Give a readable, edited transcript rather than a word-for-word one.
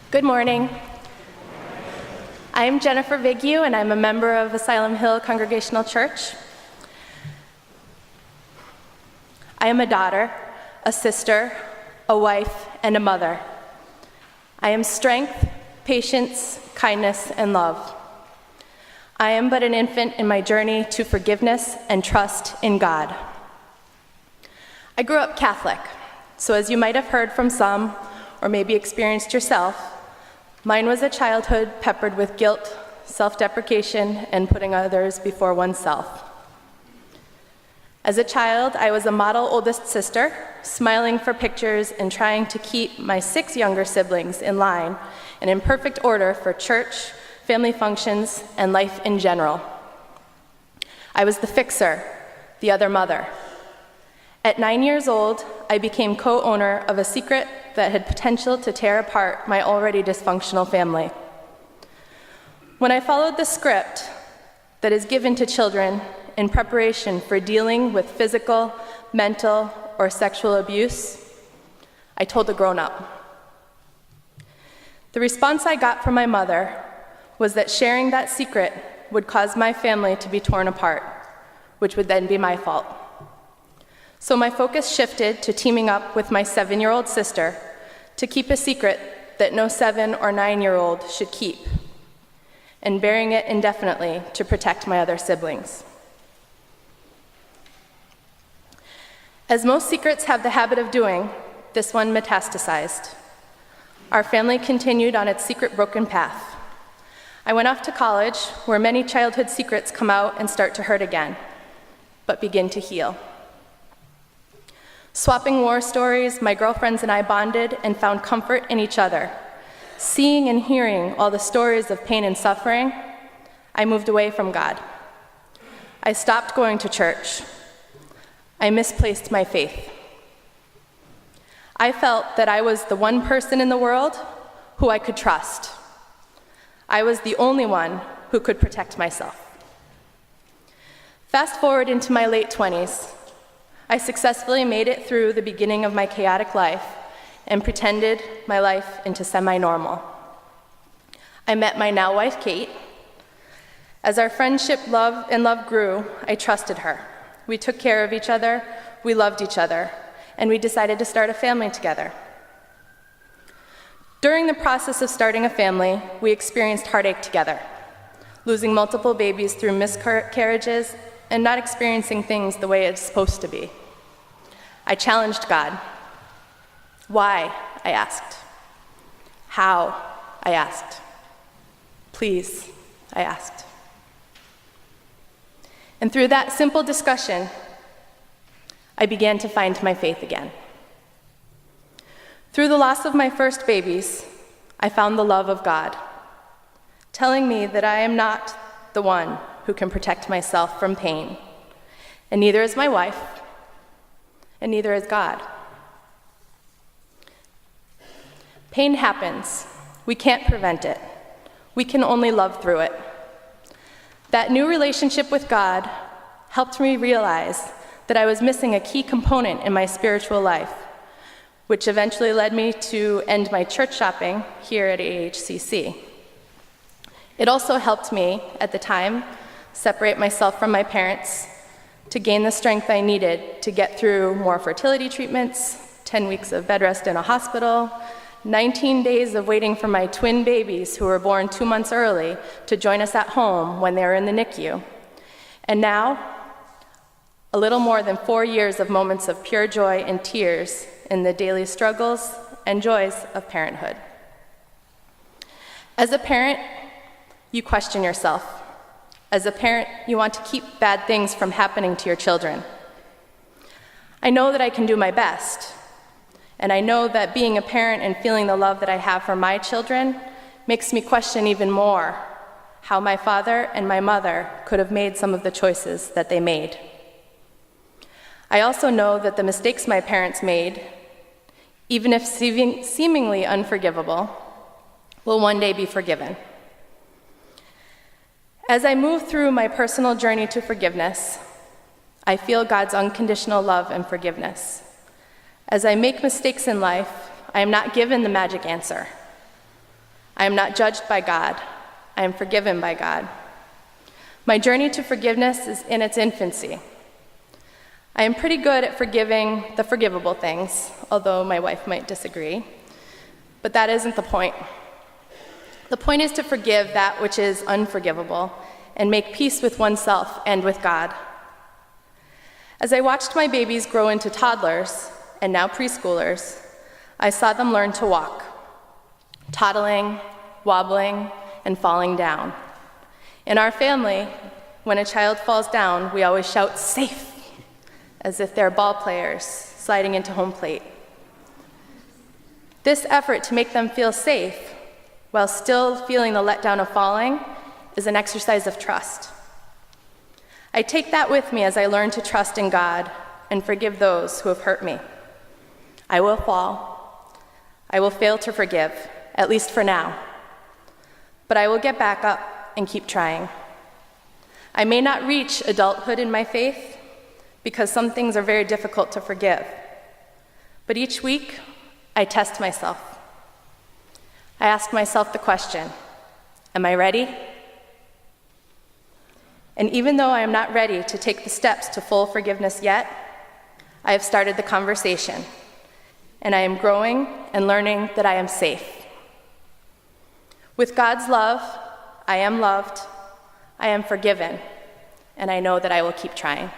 Good morning. I'm Jenn Vigue, and I'm a member of Asylum Hill Congregational Church. I am a daughter, a sister, a wife, and a mother. I am strength, patience, kindness, and love. I am but an infant in my journey to forgiveness and trust in God. I grew up Catholic, so as you might have heard from some, or maybe experienced yourself, mine was a childhood peppered with guilt, self-deprecation, and putting others before oneself. As a child, I was a model oldest sister, smiling for pictures and trying to keep my 6 younger siblings in line and in perfect order for church, family functions, and life in general. I was the fixer, the other mother. At 9 years old, I became co-owner of a secret that had potential to tear apart my already dysfunctional family. When I followed the script that is given to children in preparation for dealing with physical, mental, or sexual abuse, I told a grown-up. The response I got from my mother was that sharing that secret would cause my family to be torn apart, which would then be my fault. So my focus shifted to teaming up with my 7-year-old sister to keep a secret that no 7 or 9-year-old should keep, and bearing it indefinitely to protect my other siblings. As most secrets have the habit of doing, this one metastasized. Our family continued on its secret broken path. I went off to college, where many childhood secrets come out and start to hurt again, but begin to heal. Swapping war stories, my girlfriends and I bonded and found comfort in each other. Seeing and hearing all the stories of pain and suffering, I moved away from God. I stopped going to church. I misplaced my faith. I felt that I was the one person in the world who I could trust. I was the only one who could protect myself. Fast forward into my late 20s. I successfully made it through the beginning of my chaotic life and pretended my life into semi-normal. I met my now wife, Kate. As our friendship, love grew, I trusted her. We took care of each other, we loved each other, and we decided to start a family together. During the process of starting a family, we experienced heartache together, losing multiple babies through miscarriages and not experiencing things the way it's supposed to be. I challenged God. Why? I asked. How? I asked. Please? I asked. And through that simple discussion, I began to find my faith again. Through the loss of my first babies, I found the love of God, telling me that I am not the one who can protect myself from pain, and neither is my wife, and neither is God. Pain happens. We can't prevent it. We can only love through it. That new relationship with God helped me realize that I was missing a key component in my spiritual life, which eventually led me to end my church shopping here at AHCC. It also helped me, at the time, separate myself from my parents to gain the strength I needed to get through more fertility treatments, 10 weeks of bed rest in a hospital, 19 days of waiting for my twin babies who were born 2 months early to join us at home when they were in the NICU. And now, a little more than 4 years of moments of pure joy and tears in the daily struggles and joys of parenthood. As a parent, you question yourself. As a parent, you want to keep bad things from happening to your children. I know that I can do my best, and I know that being a parent and feeling the love that I have for my children makes me question even more how my father and my mother could have made some of the choices that they made. I also know that the mistakes my parents made, even if seemingly unforgivable, will one day be forgiven. As I move through my personal journey to forgiveness, I feel God's unconditional love and forgiveness. As I make mistakes in life, I am not given the magic answer. I am not judged by God. I am forgiven by God. My journey to forgiveness is in its infancy. I am pretty good at forgiving the forgivable things, although my wife might disagree. But that isn't the point. The point is to forgive that which is unforgivable and make peace with oneself and with God. As I watched my babies grow into toddlers, and now preschoolers, I saw them learn to walk, toddling, wobbling, and falling down. In our family, when a child falls down, we always shout, "Safe," as if they're ball players sliding into home plate. This effort to make them feel safe while still feeling the letdown of falling is an exercise of trust. I take that with me as I learn to trust in God and forgive those who have hurt me. I will fall. I will fail to forgive, at least for now. But I will get back up and keep trying. I may not reach adulthood in my faith because some things are very difficult to forgive. But each week, I test myself. I ask myself the question, am I ready? And even though I am not ready to take the steps to full forgiveness yet, I have started the conversation, and I am growing and learning that I am safe. With God's love, I am loved, I am forgiven, and I know that I will keep trying.